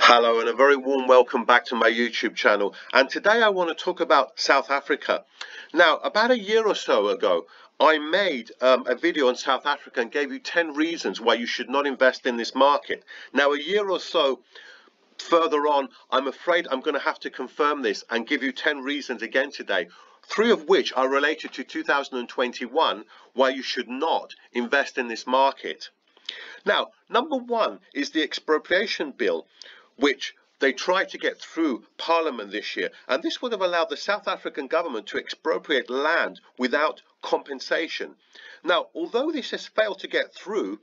Hello and a very warm welcome back to my YouTube channel, and today I want to talk about South Africa. Now, about a year or so ago I made a video on South Africa and gave you 10 reasons why you should not invest in this market. Now, a year or so further on, I'm afraid I'm going to have to confirm this and give you 10 reasons again today, 3 of which are related to 2021 why you should not invest in this market. Now, number 1 is the expropriation bill, which they tried to get through Parliament this year, and this would have allowed the South African government to expropriate land without compensation. Now, although this has failed to get through,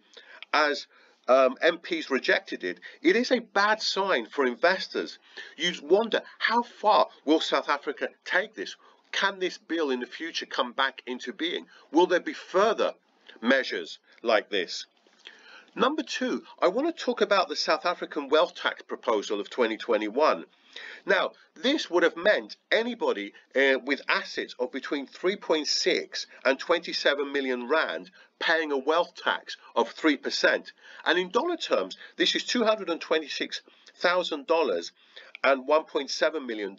as MPs rejected it, it is a bad sign for investors. You wonder, how far will South Africa take this? Can this bill in the future come back into being? Will there be further measures like this? Number 2, I want to talk about the South African wealth tax proposal of 2021. Now, this would have meant anybody with assets of between 3.6 and 27 million rand paying a wealth tax of 3%. And in dollar terms, this is $226,000 and $1.7 million.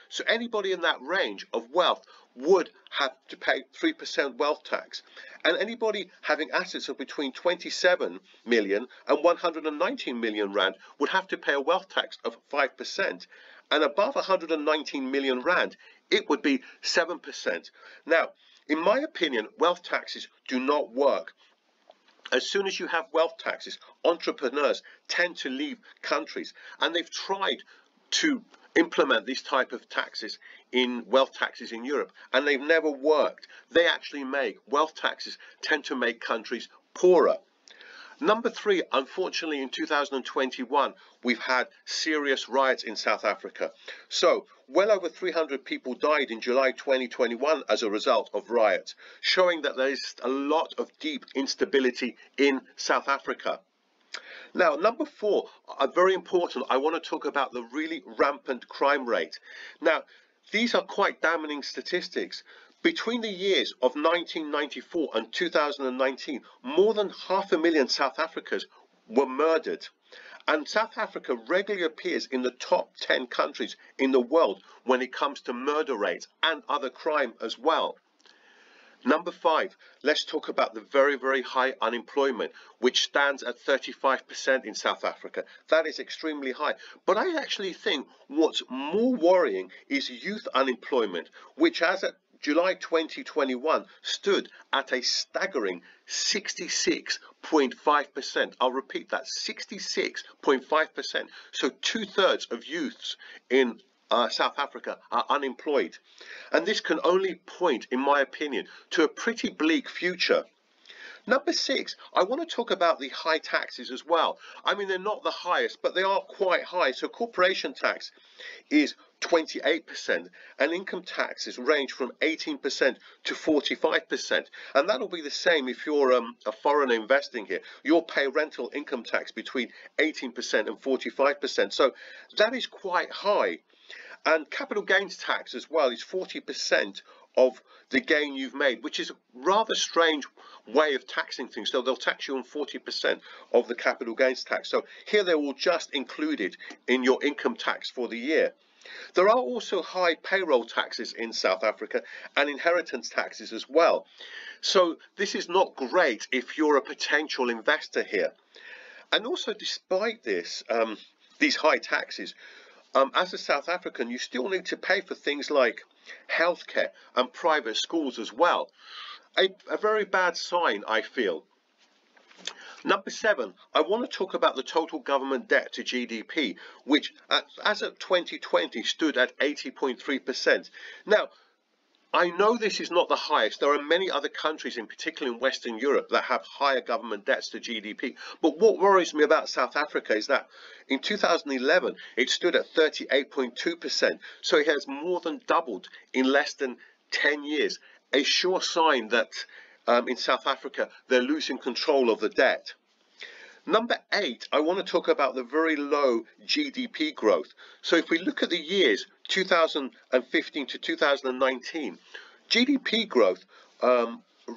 So anybody in that range of wealth would have to pay 3% wealth tax. And anybody having assets of between 27 million and 119 million rand would have to pay a wealth tax of 5%. And above 119 million rand, it would be 7%. Now, in my opinion, wealth taxes do not work. As soon as you have wealth taxes, entrepreneurs tend to leave countries, and they've tried to implement these type of taxes in wealth taxes in Europe, and they've never worked. They actually wealth taxes tend to make countries poorer. Number 3, unfortunately in 2021 we've had serious riots in South Africa. So well over 300 people died in July 2021 as a result of riots, showing that there is a lot of deep instability in South Africa. Now, number 4, very important, I want to talk about the really rampant crime rate. Now, these are quite damning statistics. Between the years of 1994 and 2019, more than 500,000 South Africans were murdered. And South Africa regularly appears in the top 10 countries in the world when it comes to murder rates and other crime as well. Number 5, let's talk about the very, very high unemployment, which stands at 35% in South Africa. That is extremely high. But I actually think what's more worrying is youth unemployment, which as at July 2021 stood at a staggering 66.5%. I'll repeat that, 66.5%. So 2/3 of youths in South Africa are unemployed. And this can only point, in my opinion, to a pretty bleak future. Number 6, I want to talk about the high taxes as well. I mean, they're not the highest, but they are quite high. So corporation tax is 28%, and income taxes range from 18% to 45%. And that'll be the same if you're a foreigner investing here. You'll pay rental income tax between 18% and 45%. So that is quite high. And capital gains tax as well is 40% of the gain you've made, which is a rather strange way of taxing things. So they'll tax you on 40% of the capital gains tax. So here they will just include it in your income tax for the year. There are also high payroll taxes in South Africa and inheritance taxes as well. So this is not great if you're a potential investor here. And also, despite this, these high taxes, as a South African, you still need to pay for things like healthcare and private schools as well. A very bad sign, I feel. Number 7, I want to talk about the total government debt to GDP, which as of 2020 stood at 80.3%. Now, I know this is not the highest. There are many other countries, in particular in Western Europe, that have higher government debts to GDP. But what worries me about South Africa is that in 2011, it stood at 38.2%. So it has more than doubled in less than 10 years. A sure sign that in South Africa, they're losing control of the debt. Number 8, I want to talk about the very low GDP growth. So if we look at the years 2015 to 2019, GDP growth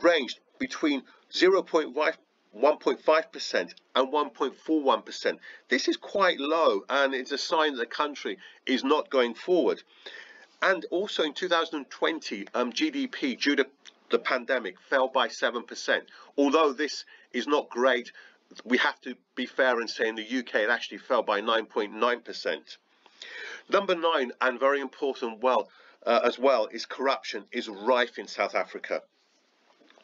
ranged between 0.5 1.5% and 1.41%. This is quite low, and it's a sign that the country is not going forward. And also in 2020, GDP, due to the pandemic, fell by 7%. Although this is not great, we have to be fair and say in the UK it actually fell by 9.9%. Number 9, and very important as well, is corruption is rife in South Africa.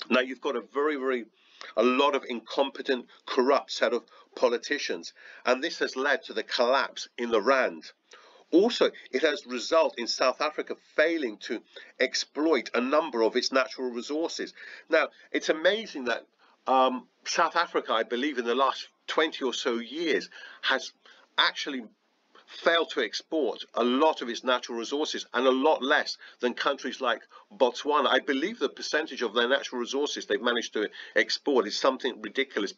Now you've got a lot of incompetent, corrupt set of politicians, and this has led to the collapse in the rand. Also, it has resulted in South Africa failing to exploit a number of its natural resources. Now, it's amazing that South Africa, I believe in the last 20 or so years, has actually failed to export a lot of its natural resources, and a lot less than countries like Botswana. I believe the percentage of their natural resources they've managed to export is something ridiculous,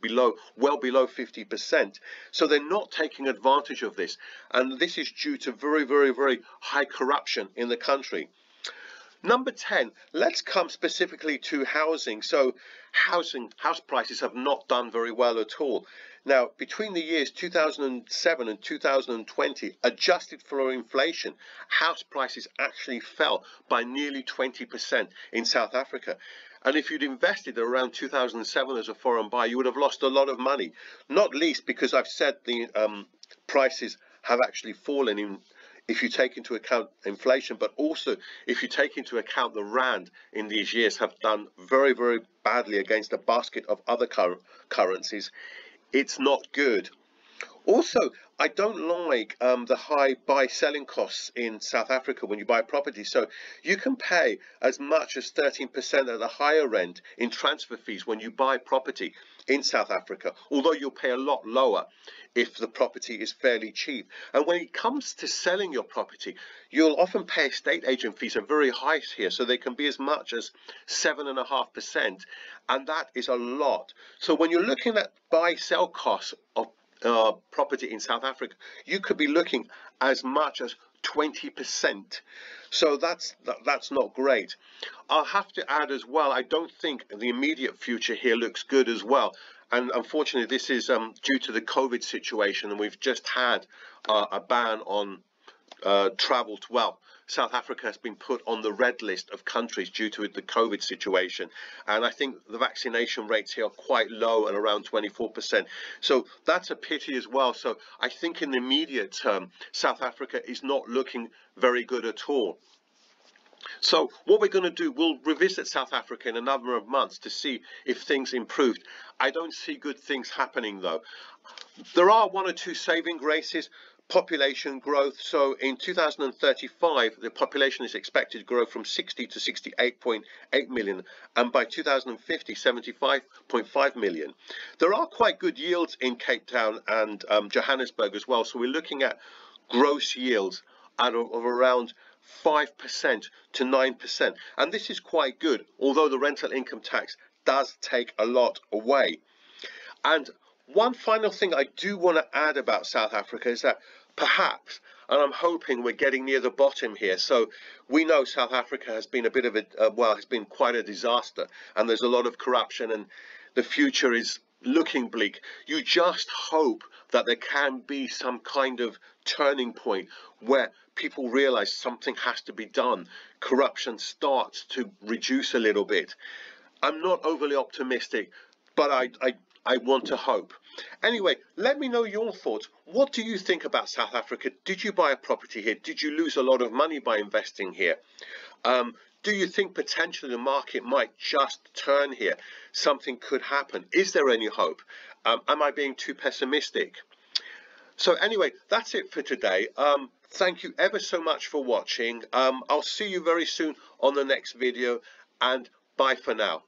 well below 50%. So they're not taking advantage of this, and this is due to very high corruption in the country. Number 10, let's come specifically to housing. So house prices have not done very well at all. Now, between the years 2007 and 2020, adjusted for inflation, house prices actually fell by nearly 20% in South Africa. And if you'd invested around 2007 as a foreign buyer, you would have lost a lot of money, not least because I've said the prices have actually fallen if you take into account inflation, but also if you take into account the rand in these years have done very badly against a basket of other currencies. It's not good. Also, I don't like the high buy-selling costs in South Africa when you buy property. So you can pay as much as 13% at the higher end in transfer fees when you buy property in South Africa, although you'll pay a lot lower if the property is fairly cheap. And when it comes to selling your property, you'll often pay estate agent fees are very high here, so they can be as much as 7.5%, and that is a lot. So when you're looking at buy-sell costs of property in South Africa, you could be looking as much as 20%. So that's not great. I'll have to add as well, I don't think the immediate future here looks good as well. And unfortunately, this is due to the COVID situation, and we've just had a ban on travel to, well, South Africa has been put on the red list of countries due to the COVID situation. And I think the vaccination rates here are quite low at around 24%. So that's a pity as well. So I think in the immediate term, South Africa is not looking very good at all. So what we're going to do, we'll revisit South Africa in a number of months to see if things improved. I don't see good things happening though. There are one or two saving graces. Population growth. So in 2035, the population is expected to grow from 60 to 68.8 million, and by 2050, 75.5 million. There are quite good yields in Cape Town and Johannesburg as well. So we're looking at gross yields of around 5% to 9, and this is quite good, although the rental income tax does take a lot away. And one final thing I do want to add about South Africa is that perhaps, and I'm hoping we're getting near the bottom here. So we know South Africa has been a bit of has been quite a disaster, and there's a lot of corruption, and the future is looking bleak. You just hope that there can be some kind of turning point where people realize something has to be done. Corruption starts to reduce a little bit. I'm not overly optimistic, but I want to hope. Anyway, let me know your thoughts. What do you think about South Africa? Did you buy a property here? Did you lose a lot of money by investing here? Do you think potentially the market might just turn here? Something could happen. Is there any hope? Am I being too pessimistic? So anyway, that's it for today. Thank you ever so much for watching. I'll see you very soon on the next video, and bye for now.